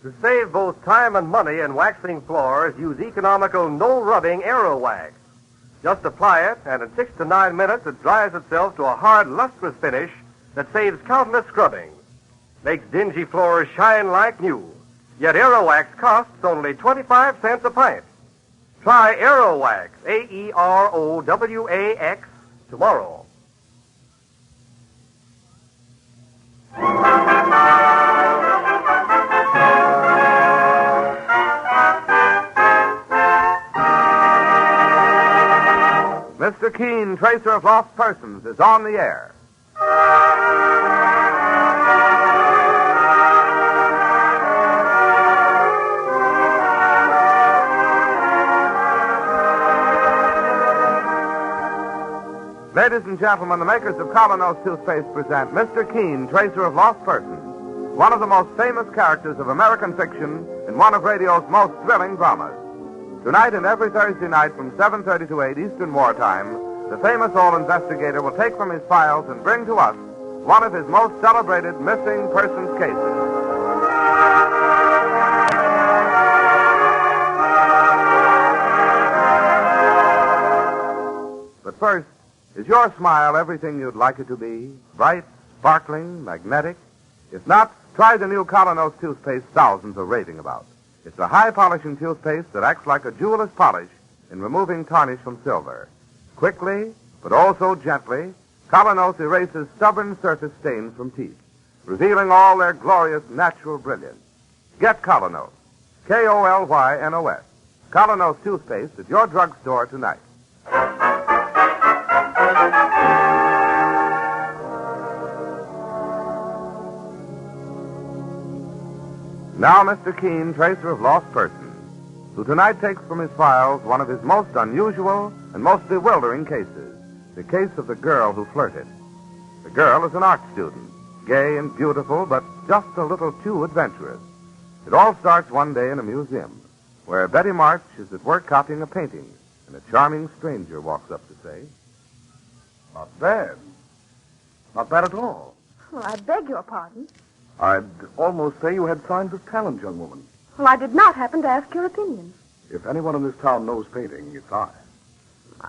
To save both time and money in waxing floors, use economical no-rubbing Aero Wax. Just apply it, and in 6 to 9 minutes, it dries itself to a hard, lustrous finish that saves countless scrubbing. Makes dingy floors shine like new. Yet Aero Wax costs only 25 cents a pint. Try Aero Wax, A-E-R-O-W-A-X, tomorrow. Mr. Keene, Tracer of Lost Persons, is on the air. Ladies and gentlemen, the makers of Colonos toothpaste present Mr. Keene, Tracer of Lost Persons, one of the most famous characters of American fiction in one of radio's most thrilling dramas. Tonight and every Thursday night from 7:30 to 8 Eastern Wartime, the famous old investigator will take from his files and bring to us one of his most celebrated missing persons cases. But first, is your smile everything you'd like it to be? Bright, sparkling, magnetic? If not, try the new Colonos toothpaste thousands are raving about. It's a high-polishing toothpaste that acts like a jeweler's polish in removing tarnish from silver. Quickly, but also gently, Colonos erases stubborn surface stains from teeth, revealing all their glorious natural brilliance. Get Colonos, K-O-L-Y-N-O-S. Colonos toothpaste at your drugstore tonight. Now Mr. Keene, Tracer of Lost Persons, who tonight takes from his files one of his most unusual and most bewildering cases, the case of the girl who flirted. The girl is an art student, gay and beautiful, but just a little too adventurous. It all starts one day in a museum, where Betty March is at work copying a painting, and a charming stranger walks up to say, "Not bad. Not bad at all." Well, I beg your pardon. I'd almost say you had signs of talent, young woman. Well, I did not happen to ask your opinion. If anyone in this town knows painting, it's I.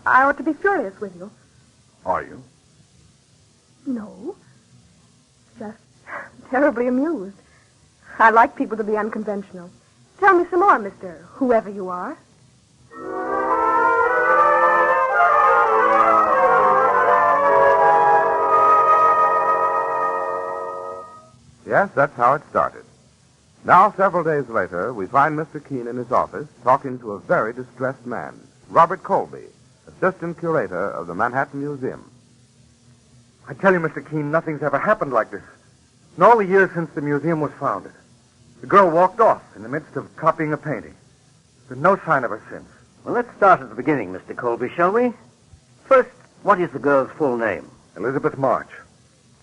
I ought to be furious with you. Are you? No. Just terribly amused. I like people to be unconventional. Tell me some more, Mr. Whoever you are. Yes, that's how it started. Now, several days later, we find Mr. Keene in his office talking to a very distressed man, Robert Colby, assistant curator of the Manhattan Museum. I tell you, Mr. Keene, nothing's ever happened like this. In all the years since the museum was founded. The girl walked off in the midst of copying a painting. There's no sign of her since. Well, let's start at the beginning, Mr. Colby, shall we? First, what is the girl's full name? Elizabeth March.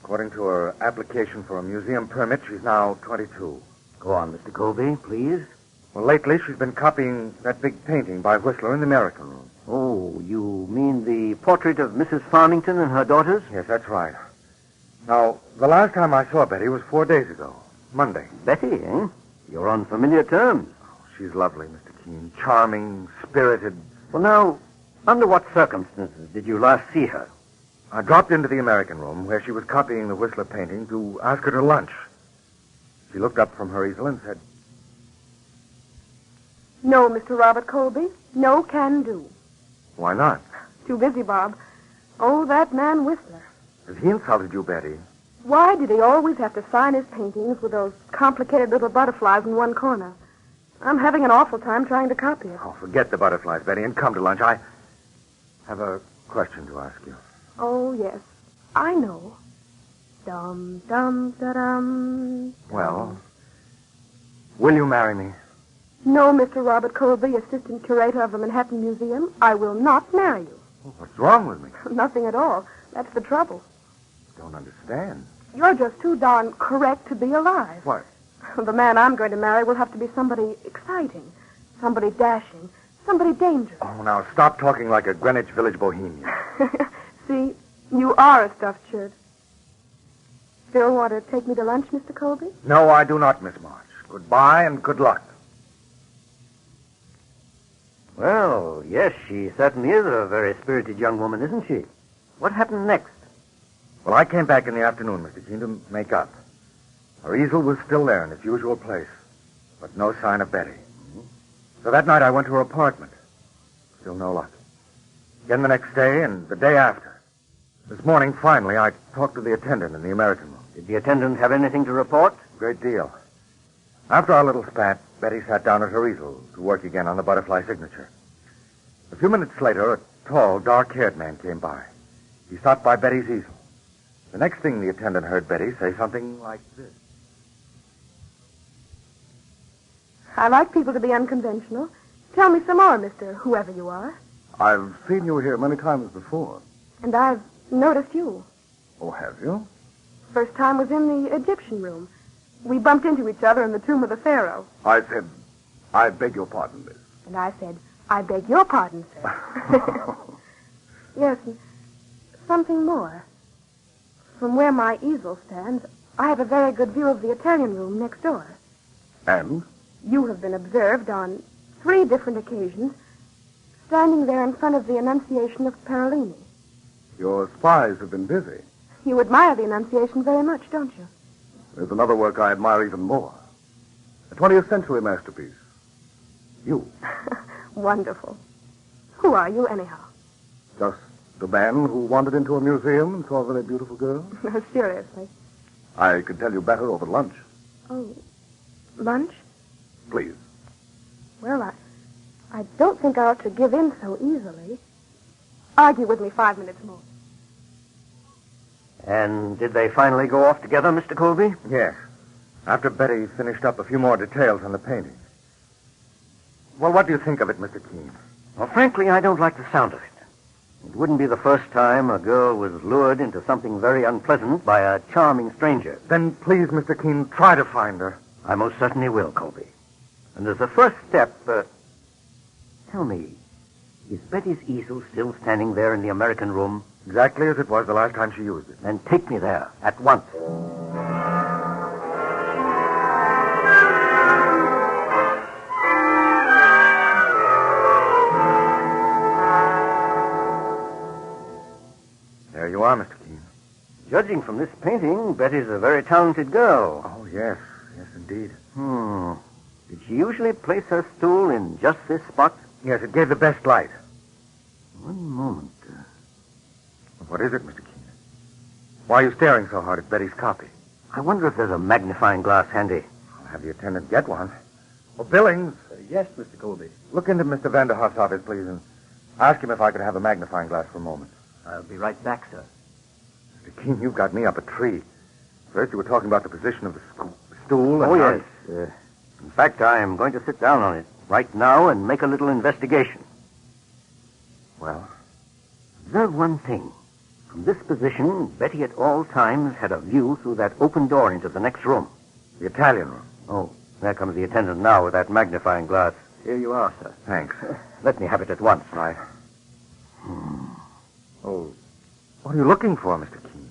According to her application for a museum permit, she's now 22. Go on, Mr. Colby, please. Well, lately she's been copying that big painting by Whistler in the American Room. Oh, you mean the portrait of Mrs. Farmington and her daughters? Yes, that's right. Now, the last time I saw Betty was 4 days ago, Monday. Betty, eh? You're on familiar terms. Oh, she's lovely, Mr. Keene. Charming, spirited. Well, now, under what circumstances did you last see her? I dropped into the American Room where she was copying the Whistler painting to ask her to lunch. She looked up from her easel and said, No, Mr. Robert Colby. No can do. "Why not? Too busy, Bob. Oh, that man Whistler. Has he insulted you, Betty?" Why did he always have to sign his paintings with those complicated little butterflies in one corner? I'm having an awful time trying to copy it. Oh, forget the butterflies, Betty, and come to lunch. I have a question to ask you. Oh, yes. I know. Dum-dum-da-dum. Well, will you marry me? No, Mr. Robert Colby, assistant curator of the Manhattan Museum. I will not marry you. What's wrong with me? Nothing at all. That's the trouble. Don't understand. You're just too darn correct to be alive. What? The man I'm going to marry will have to be somebody exciting, somebody dashing, somebody dangerous. Oh, now stop talking like a Greenwich Village bohemian. See, you are a stuffed shirt. Still want to take me to lunch, Mr. Colby? No, I do not, Miss March. Goodbye and good luck. Well, yes, she certainly is a very spirited young woman, isn't she? What happened next? Well, I came back in the afternoon, Mr. Keene, to make up. Her easel was still there in its usual place, but no sign of Betty. So that night I went to her apartment. Still no luck. Again the next day and the day after. This morning, finally, I talked to the attendant in the American room. Did the attendant have anything to report? Great deal. After our little spat, Betty sat down at her easel to work again on the butterfly signature. A few minutes later, a tall, dark-haired man came by. He stopped by Betty's easel. The next thing the attendant heard Betty say something like this. I like people to be unconventional. Tell me some more, Mr. Whoever you are. I've seen you here many times before. And I've noticed you. Oh, have you? First time was in the Egyptian room. We bumped into each other in the tomb of the pharaoh. I said, I beg your pardon, miss. And I said, I beg your pardon, sir. Yes, and something more. From where my easel stands, I have a very good view of the Italian room next door. And? You have been observed on 3 different occasions standing there in front of the Annunciation of Parolini. Your spies have been busy. You admire the Annunciation very much, don't you? There's another work I admire even more. A 20th century masterpiece. You. Wonderful. Who are you, anyhow? Just the man who wandered into a museum and saw a very beautiful girl. No, seriously. I could tell you better over lunch. Oh, lunch? Please. Well, I don't think I ought to give in so easily. Argue with me 5 minutes more. And did they finally go off together, Mr. Colby? Yes. After Betty finished up a few more details on the painting. Well, what do you think of it, Mr. Keene? Well, frankly, I don't like the sound of it. It wouldn't be the first time a girl was lured into something very unpleasant by a charming stranger. Then please, Mr. Keene, try to find her. I most certainly will, Colby. And as a first step, tell me, is Betty's easel still standing there in the American room? Exactly as it was the last time she used it. Then take me there, at once. There you are, Mr. Keene. Judging from this painting, Betty's a very talented girl. Oh, yes. Yes, indeed. Did she usually place her stool in just this spot? Yes, it gave the best light. One moment. What is it, Mr. Keene? Why are you staring so hard at Betty's copy? I wonder if there's a magnifying glass handy. I'll have the attendant get one. Well, Billings. Yes, Mr. Colby. Look into Mr. Vanderhoff's office, please, and ask him if I could have a magnifying glass for a moment. I'll be right back, sir. Mr. Keene, you've got me up a tree. First, you were talking about the position of the stool. And Oh, now yes. In fact, I am going to sit down on it right now and make a little investigation. Well? Observe one thing. From this position, Betty at all times had a view through that open door into the next room. The Italian room. Oh, there comes the attendant now with that magnifying glass. Here you are, sir. Thanks. Let me have it at once. Right. Oh, what are you looking for, Mr. Keene?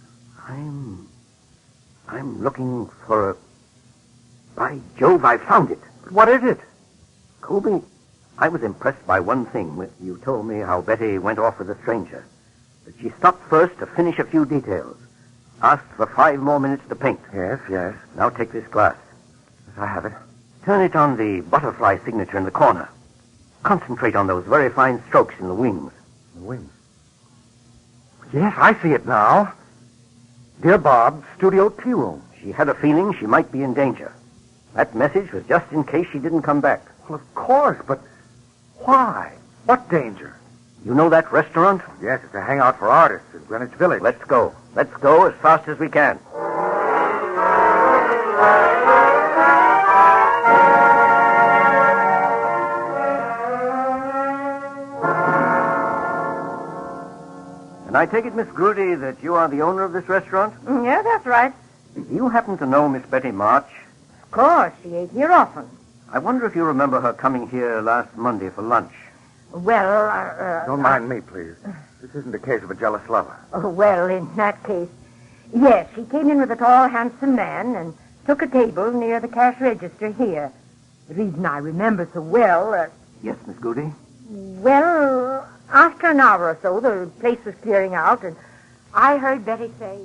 I'm looking for a... By Jove, I found it. But what is it? Colby, I was impressed by one thing when you told me how Betty went off with a stranger. That she stopped first to finish a few details. Asked for 5 more minutes to paint. Yes, yes. Now take this glass. Yes, I have it. Turn it on the butterfly signature in the corner. Concentrate on those very fine strokes in the wings. The wings. Yes, I see it now. Dear Bob, Studio Tea Room. She had a feeling she might be in danger. That message was just in case she didn't come back. Well, of course, but why? What danger? You know that restaurant? Yes, it's a hangout for artists in Greenwich Village. Let's go. Let's go as fast as we can. And I take it, Miss Grudy, that you are the owner of this restaurant? Yes, that's right. Do you happen to know Miss Betty March? Of course, she ate here often. I wonder if you remember her coming here last Monday for lunch. Well, Don't mind me, please. This isn't a case of a jealous lover. well, in that case, yes, she came in with a tall, handsome man and took a table near the cash register here. The reason I remember so well, Yes, Miss Goody? well, after an hour or so, the place was clearing out, and I heard Betty say,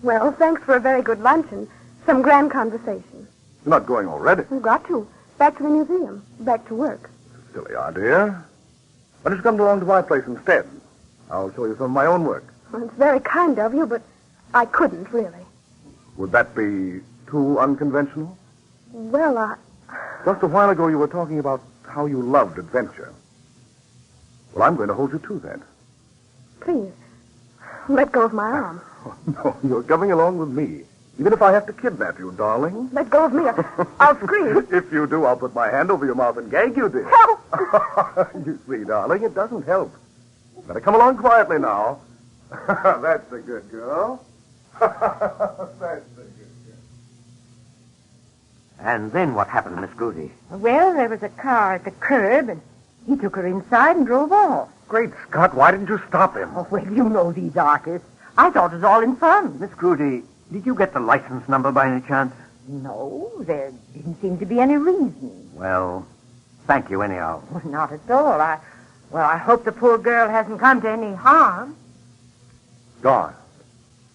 Well, thanks for a very good lunch and some grand conversation. You're not going already. We've got to. Back to the museum. Back to work. Silly idea. Why don't you come along to my place instead? I'll show you some of my own work. Well, it's very kind of you, but I couldn't, really. Would that be too unconventional? Well, Just a while ago, you were talking about how you loved adventure. Well, I'm going to hold you to that. please, let go of my arm. Oh, no, you're coming along with me. Even if I have to kidnap you, darling. Let go of me. I'll scream. If you do, I'll put my hand over your mouth and gag you, dear. Help! You see, darling, it doesn't help. Better come along quietly now. That's a good girl. That's a good girl. And then what happened, Miss Goody? well, there was a car at the curb, and he took her inside and drove off. Great Scott, why didn't you stop him? Oh, well, you know these artists. I thought it was all in fun. Miss Goody, did you get the license number by any chance? No, there didn't seem to be any reason. Well, thank you anyhow. Well, not at all. I hope the poor girl hasn't come to any harm. Gone.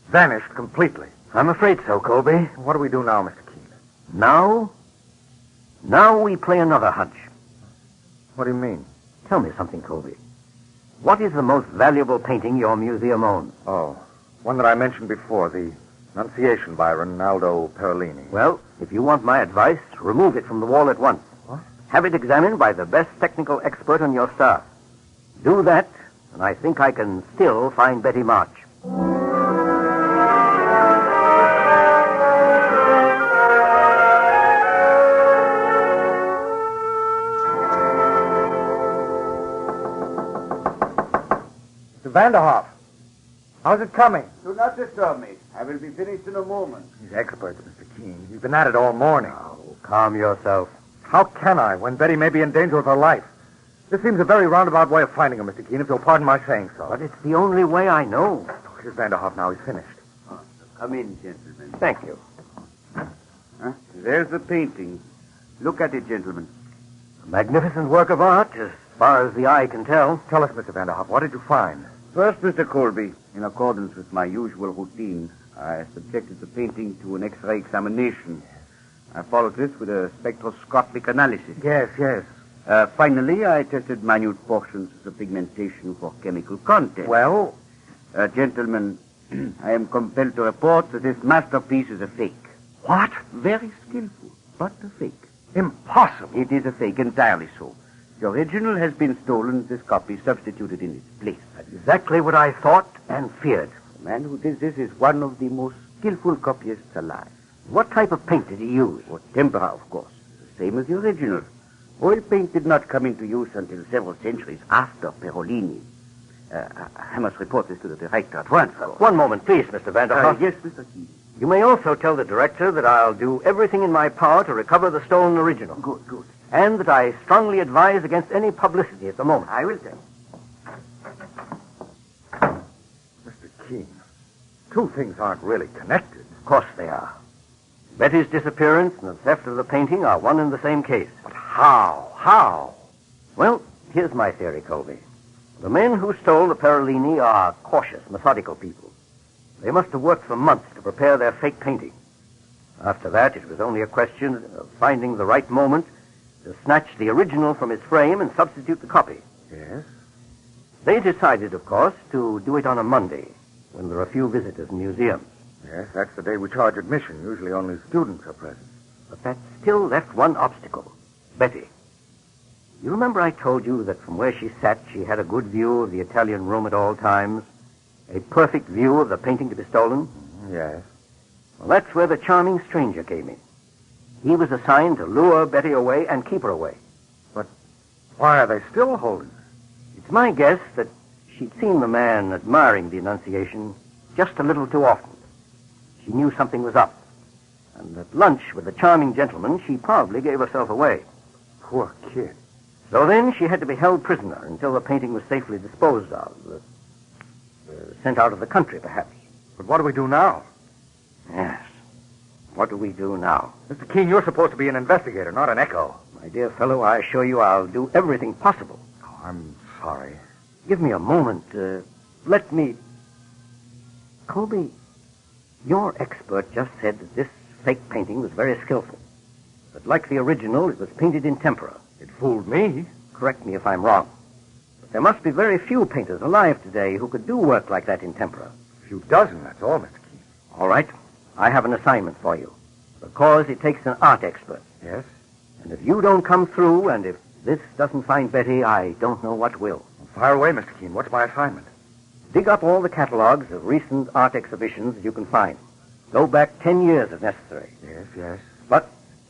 Vanished completely. I'm afraid so, Colby. What do we do now, Mr. Keene? Now we play another hunch. What do you mean? Tell me something, Colby. What is the most valuable painting your museum owns? Oh, one that I mentioned before, the Annunciation by Rinaldo Perellini. Well, if you want my advice, remove it from the wall at once. What? Have it examined by the best technical expert on your staff. Do that, and I think I can still find Betty March. Vanderhoff, how's it coming? Do not disturb me. I will be finished in a moment. He's experts, Mr. Keene. You've been at it all morning. Oh, calm yourself. How can I, when Betty may be in danger of her life? This seems a very roundabout way of finding her, Mr. Keene, if you'll pardon my saying so. But it's the only way I know. Oh, here's Vanderhoff now. He's finished. Come in, gentlemen. Thank you. Huh? There's the painting. Look at it, gentlemen. A magnificent work of art, as far as the eye can tell. Tell us, Mr. Vanderhoff, what did you find? First, Mr. Colby, in accordance with my usual routine, I subjected the painting to an X-ray examination. I followed this with a spectroscopic analysis. Yes. Finally, I tested minute portions of the pigmentation for chemical content. Well? Gentlemen, I am compelled to report that this masterpiece is a fake. What? Very skillful, but a fake. Impossible. It is a fake, entirely so. The original has been stolen, this copy substituted in its place. Exactly what I thought and feared. The man who did this is one of the most skillful copyists alive. What type of paint did he use? Or tempera, of course. The same as the original. Oil paint did not come into use until several centuries after Perolini. I must report this to the director at once. One moment, please, Mr. Vanderhoff. Yes, Mr. Keene. You may also tell the director that I'll do everything in my power to recover the stolen original. Good. And that I strongly advise against any publicity at the moment. I will tell. Mr. Keene, two things aren't really connected. Of course they are. Betty's disappearance and the theft of the painting are one and the same case. But how? Well, here's my theory, Colby. The men who stole the Perolini are cautious, methodical people. They must have worked for months to prepare their fake painting. After that, it was only a question of finding the right moment to snatch the original from its frame and substitute the copy. Yes? They decided, of course, to do it on a Monday, when there are few visitors in museums. Yes, that's the day we charge admission. Usually only students are present. But that still left one obstacle. Betty. You remember I told you that from where she sat, she had a good view of the Italian room at all times? A perfect view of the painting to be stolen? Yes. Well, that's where the charming stranger came in. He was assigned to lure Betty away and keep her away. But why are they still holding her? It's my guess that she'd seen the man admiring the Annunciation just a little too often. She knew something was up. And at lunch with the charming gentleman, she probably gave herself away. Poor kid. So then she had to be held prisoner until the painting was safely disposed of. Sent out of the country, perhaps. But what do we do now? Yes. What do we do now? Mr. Keene, you're supposed to be an investigator, not an echo. My dear fellow, I assure you I'll do everything possible. Oh, I'm sorry. Give me a moment. Let me... Colby, your expert just said that this fake painting was very skillful. But like the original, it was painted in tempera. It fooled me. Correct me if I'm wrong. But there must be very few painters alive today who could do work like that in tempera. A few dozen, that's all, Mr. Keene. All right. I have an assignment for you. Because it takes an art expert. Yes? And if you don't come through, and if this doesn't find Betty, I don't know what will. Well, fire away, Mr. Keene. What's my assignment? Dig up all the catalogs of recent art exhibitions that you can find. Go back 10 years if necessary. Yes, yes. But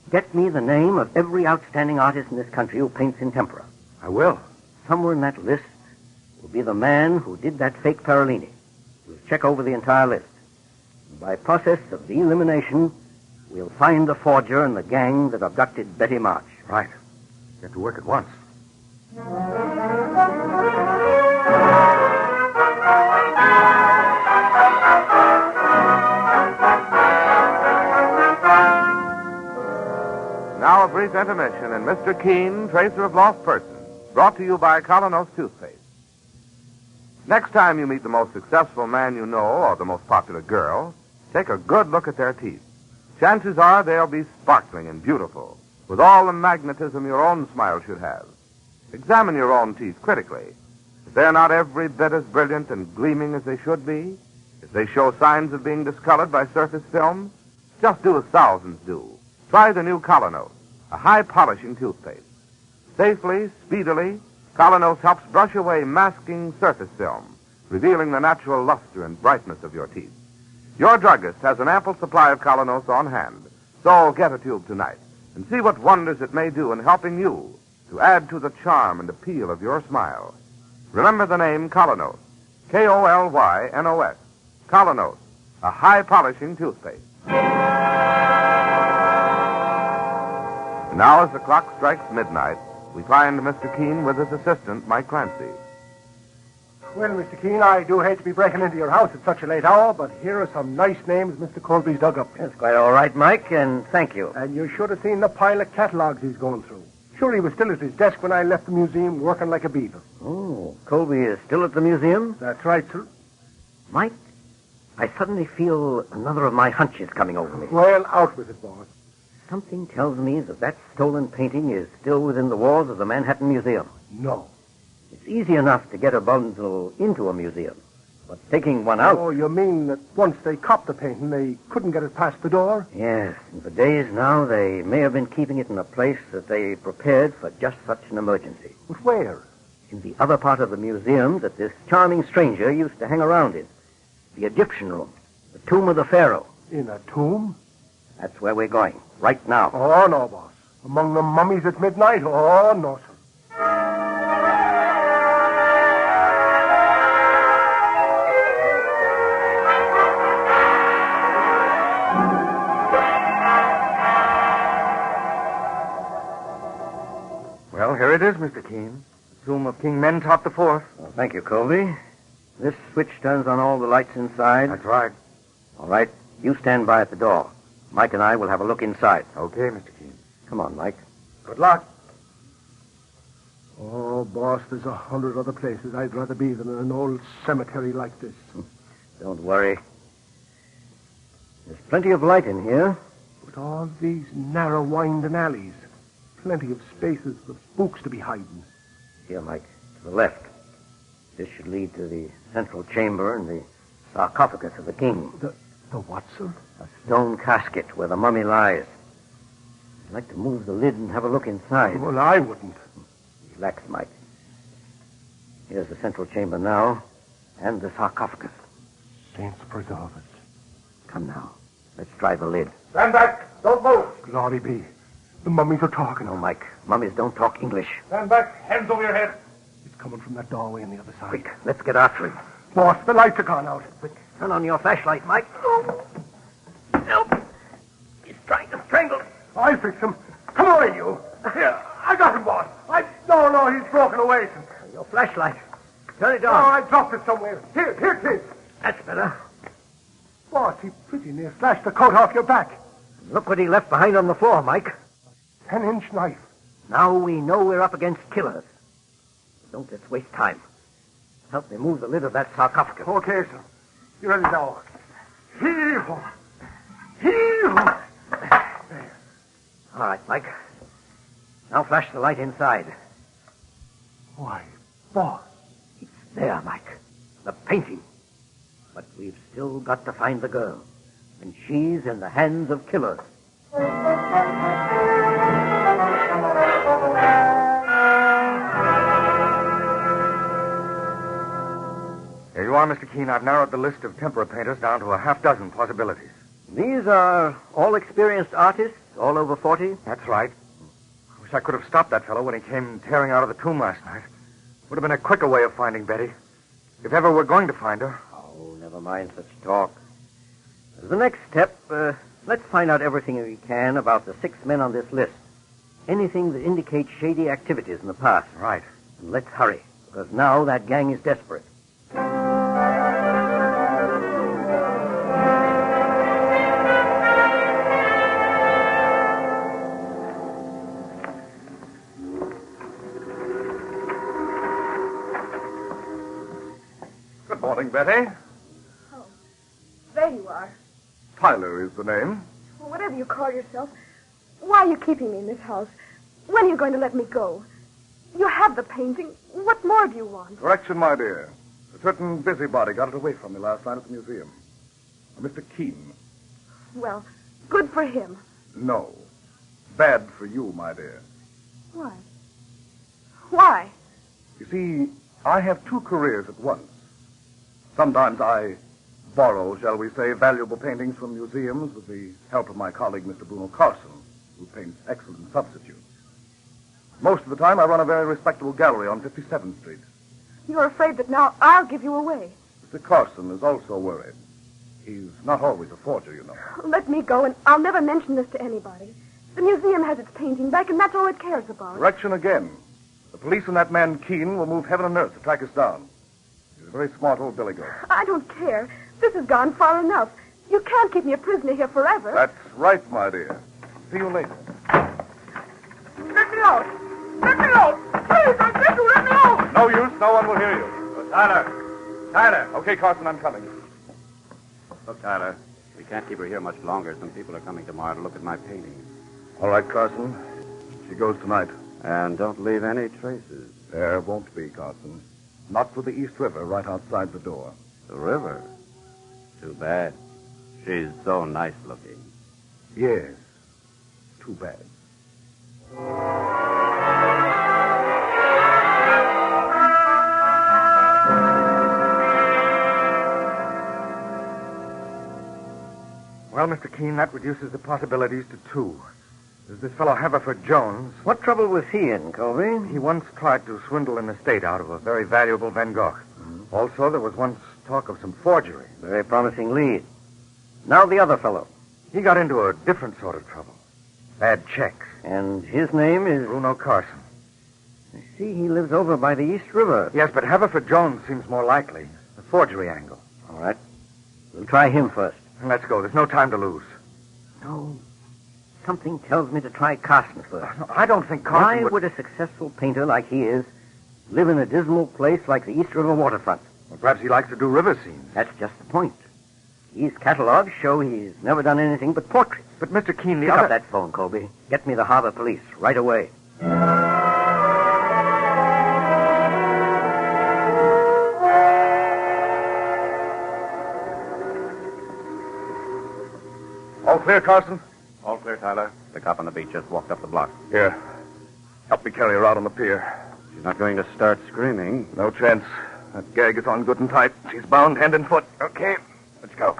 get me the name of every outstanding artist in this country who paints in tempera. I will. Somewhere in that list will be the man who did that fake Parolini. We'll check over the entire list. And by process of elimination, we'll find the forger and the gang that abducted Betty March. Right. Get to work at once. Now a brief intermission in Mr. Keene, Tracer of Lost Persons, brought to you by Colonos Toothpaste. Next time you meet the most successful man you know or the most popular girl, take a good look at their teeth. Chances are they'll be sparkling and beautiful, with all the magnetism your own smile should have. Examine your own teeth critically. If they're not every bit as brilliant and gleaming as they should be, if they show signs of being discolored by surface film, just do as thousands do. Try the new Colonos, a high-polishing toothpaste. Safely, speedily, Colonos helps brush away masking surface film, revealing the natural luster and brightness of your teeth. Your druggist has an ample supply of Colonos on hand, so get a tube tonight and see what wonders it may do in helping you to add to the charm and appeal of your smile. Remember the name Colonos, K-O-L-Y-N-O-S, Colonos, a high-polishing toothpaste. Now, as the clock strikes midnight, we find Mr. Keene with his assistant, Mike Clancy. Well, Mr. Keene, I do hate to be breaking into your house at such a late hour, but here are some nice names Mr. Colby's dug up. That's quite all right, Mike, and thank you. And you should have seen the pile of catalogs he's going through. Sure, he was still at his desk when I left the museum working like a beaver. Oh, Colby is still at the museum? That's right, sir. Mike, I suddenly feel another of my hunches coming over me. Well, out with it, boss. Something tells me that stolen painting is still within the walls of the Manhattan Museum. No. It's easy enough to get a bundle into a museum, but taking one out... Oh, you mean that once they copped the painting, they couldn't get it past the door? Yes, and for days now, they may have been keeping it in a place that they prepared for just such an emergency. But where? In the other part of the museum that this charming stranger used to hang around in. The Egyptian room, the tomb of the pharaoh. In a tomb? That's where we're going, right now. Oh, no, boss. Among the mummies at midnight? Oh, no, sir. Well, here it is, Mr. Keene. The tomb of King Mentop IV. Well, thank you, Colby. This switch turns on all the lights inside. That's right. All right, you stand by at the door. Mike and I will have a look inside. Okay, Mr. Keene. Come on, Mike. Good luck. Oh, boss, there's 100 other places I'd rather be than in an old cemetery like this. Don't worry. There's plenty of light in here. With all these narrow winding alleys, plenty of spaces for spooks to be hiding. Here, Mike, to the left. This should lead to the central chamber and the sarcophagus of the king. The what, sir? A stone casket where the mummy lies. I'd like to move the lid and have a look inside. Well, I wouldn't. Relax, Mike. Here's the central chamber now, and the sarcophagus. Saints preserve us. Come now. Let's try the lid. Stand back. Don't move. Glory be. The mummies are talking. No, Mike. Mummies don't talk English. Stand back. Hands over your head. It's coming from that doorway on the other side. Quick, let's get after him. Boss, the lights are gone out. Quick, turn on your flashlight, Mike. Help. He's trying to strangle us. I'll fix him. Come away, you. Here, I got him, boss. No, he's broken away. Your flashlight. Turn it Oh, on. I dropped it somewhere. Here, kids. That's better. Boss, he pretty near slashed the coat off your back. Look what he left behind on the floor, Mike. 10-inch knife. Now we know we're up against killers. Don't let's waste time. Help me move the lid of that sarcophagus. Okay, sir. You ready now? Heave-ho! Heave-ho! All right, Mike. Now flash the light inside. Why, boss. It's there, Mike. The painting. But we've still got to find the girl. And she's in the hands of killers. Here you are, Mr. Keene. I've narrowed the list of tempera painters down to a half-dozen possibilities. These are all experienced artists, all over 40? That's right. I wish I could have stopped that fellow when he came tearing out of the tomb last night. Would have been a quicker way of finding Betty. If ever we're going to find her. Oh, never mind such talk. As the next step, let's find out everything we can about the 6 men on this list. Anything that indicates shady activities in the past. Right. And let's hurry, because now that gang is desperate. Good morning, Betty. Oh, there you are. Tyler is the name. Well, whatever you call yourself, why are you keeping me in this house? When are you going to let me go? You have the painting. What more do you want? Correction, my dear. A certain busybody got it away from me last night at the museum. Mr. Keene. Well, good for him. No. Bad for you, my dear. Why? Why? You see, I have 2 careers at once. Sometimes I borrow, shall we say, valuable paintings from museums with the help of my colleague, Mr. Bruno Carson, who paints excellent substitutes. Most of the time, I run a very respectable gallery on 57th Street. You're afraid that now I'll give you away. Mr. Carson is also worried. He's not always a forger, you know. Let me go, and I'll never mention this to anybody. The museum has its painting back, and that's all it cares about. Correction again. The police and that man Keene will move heaven and earth to track us down. He's a very smart old billy goat. I don't care. This has gone far enough. You can't keep me a prisoner here forever. That's right, my dear. See you later. Let me out! Let me out! Please, I beg you, let me out! No use. No one will hear you. Tyler. Okay, Carson, I'm coming. Look, Tyler, we can't keep her here much longer. Some people are coming tomorrow to look at my paintings. All right, Carson. She goes tonight. And don't leave any traces. There won't be, Carson. Not for the East River, right outside the door. The river? Too bad. She's so nice looking. Yes. Too bad. Well, Mr. Keene, that reduces the possibilities to 2. There's this fellow Haverford Jones. What trouble was he in, Colby? He once tried to swindle an estate out of a very valuable Van Gogh. Also, there was once talk of some forgery. Very promising lead. Now the other fellow. He got into a different sort of trouble. Bad checks. And his name is... Bruno Carson. I see he lives over by the East River. Yes, but Haverford Jones seems more likely. The forgery angle. All right. We'll try him first. Let's go. There's no time to lose. No. Something tells me to try Carson first. No, I don't think Carson Why would a successful painter like he is live in a dismal place like the East River waterfront? Well, perhaps he likes to do river scenes. That's just the point. These catalogs show he's never done anything but portraits. But Mr. Keene, Pick up that phone, Colby. Get me the harbor police right away. All clear, Carson? All clear, Tyler. The cop on the beach just walked up the block. Here. Help me carry her out on the pier. She's not going to start screaming. No chance. That gag is on good and tight. She's bound hand and foot. Okay, let's go.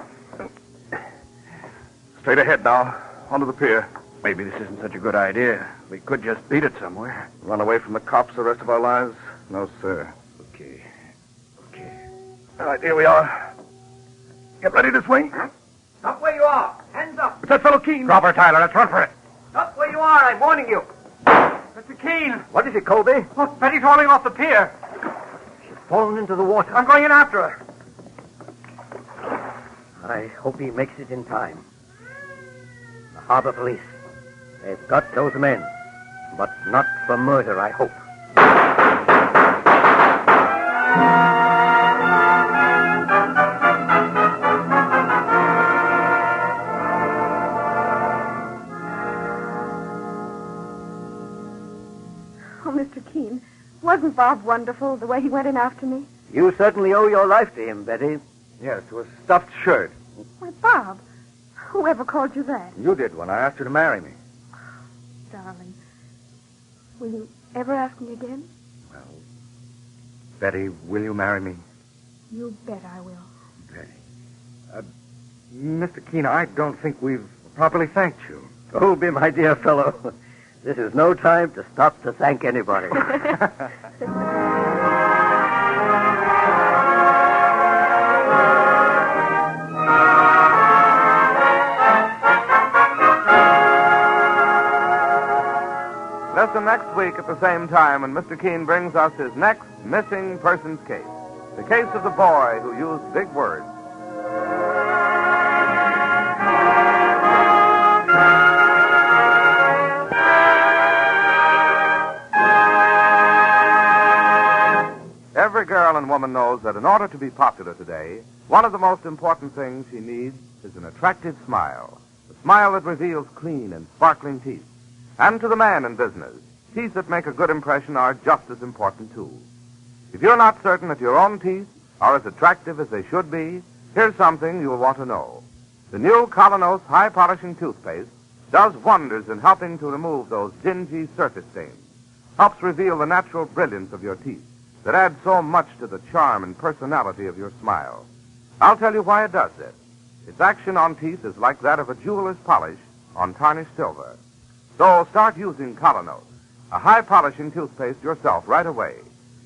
Straight ahead now. Onto the pier. Maybe this isn't such a good idea. We could just beat it somewhere. Run away from the cops the rest of our lives? No, sir. Okay. All right, here we are. Get ready to swing. Stop where you are. Hands up. It's that fellow Keene. Drop her, Tyler. Let's run for it. Stop where you are. I'm warning you. Mr. Keene! What is it, Colby? Look, Betty's falling off the pier. Fallen into the water. I'm going in after her. I hope he makes it in time. The harbor police. They've got those men. But not for murder, I hope. Oh, Mr. Keene, wasn't Bob wonderful, the way he went in after me? You certainly owe your life to him, Betty. Yes, to a stuffed shirt. Why, Bob, whoever called you that? You did when I asked you to marry me. Darling, will you ever ask me again? Well, Betty, will you marry me? You bet I will. Betty. Mr. Keene, I don't think we've properly thanked you. Colby, my dear fellow, this is no time to stop to thank anybody. Listen next week at the same time when Mr. Keene brings us his next missing persons case. The case of the boy who used big words. Every girl and woman knows that in order to be popular today, one of the most important things she needs is an attractive smile. A smile that reveals clean and sparkling teeth. And to the man in business, teeth that make a good impression are just as important, too. If you're not certain that your own teeth are as attractive as they should be, here's something you'll want to know. The new Colonos High Polishing Toothpaste does wonders in helping to remove those dingy surface stains, helps reveal the natural brilliance of your teeth that adds so much to the charm and personality of your smile. I'll tell you why it does this. Its action on teeth is like that of a jeweler's polish on tarnished silver. So start using Colonos, a high-polishing toothpaste yourself right away.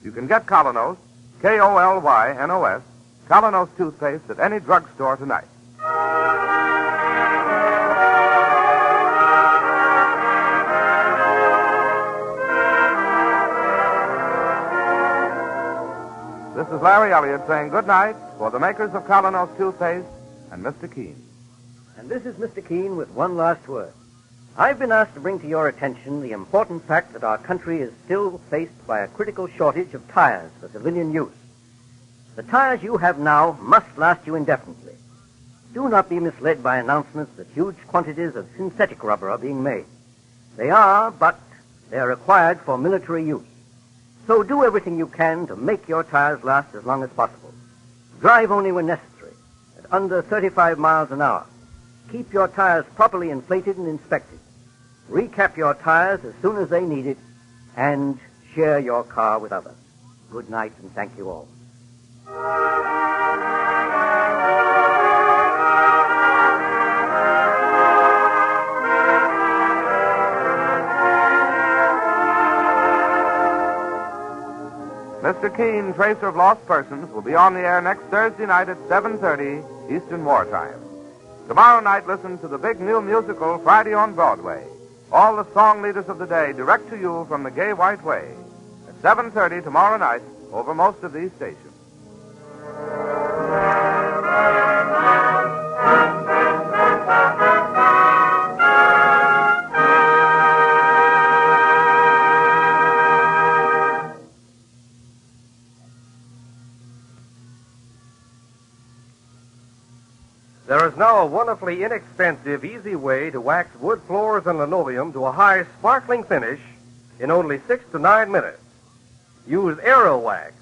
You can get Colonos, K-O-L-Y-N-O-S, Colonos toothpaste at any drugstore tonight. This is Larry Elliott saying good night for the makers of Colonos toothpaste and Mr. Keene. And this is Mr. Keene with one last word. I've been asked to bring to your attention the important fact that our country is still faced by a critical shortage of tires for civilian use. The tires you have now must last you indefinitely. Do not be misled by announcements that huge quantities of synthetic rubber are being made. They are, but they are required for military use. So do everything you can to make your tires last as long as possible. Drive only when necessary, at under 35 miles an hour. Keep your tires properly inflated and inspected. Recap your tires as soon as they need it, and share your car with others. Good night, and thank you all. Mr. Keene, Tracer of Lost Persons, will be on the air next Thursday night at 7:30 Eastern Wartime. Tomorrow night, listen to the big new musical Friday on Broadway. All the song leaders of the day direct to you from the Gay White Way. At 7:30 tomorrow night over most of these stations. There is now a wonderfully inexpensive, easy way to wax wood floors and linoleum to a high, sparkling finish in only 6 to 9 minutes. Use Aero Wax,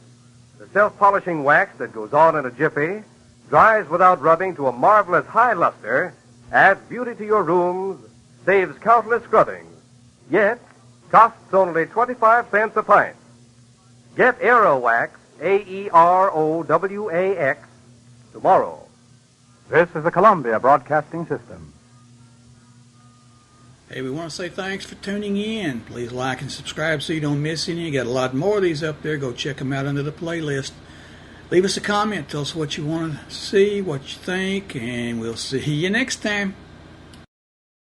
the self-polishing wax that goes on in a jiffy, dries without rubbing to a marvelous high luster, adds beauty to your rooms, saves countless scrubbings, yet costs only 25 cents a pint. Get Aero Wax, A-E-R-O-W-A-X, tomorrow. This is the Columbia Broadcasting System. Hey, we want to say thanks for tuning in. Please like and subscribe so you don't miss any. You got a lot more of these up there. Go check them out under the playlist. Leave us a comment. Tell us what you want to see, what you think, and we'll see you next time.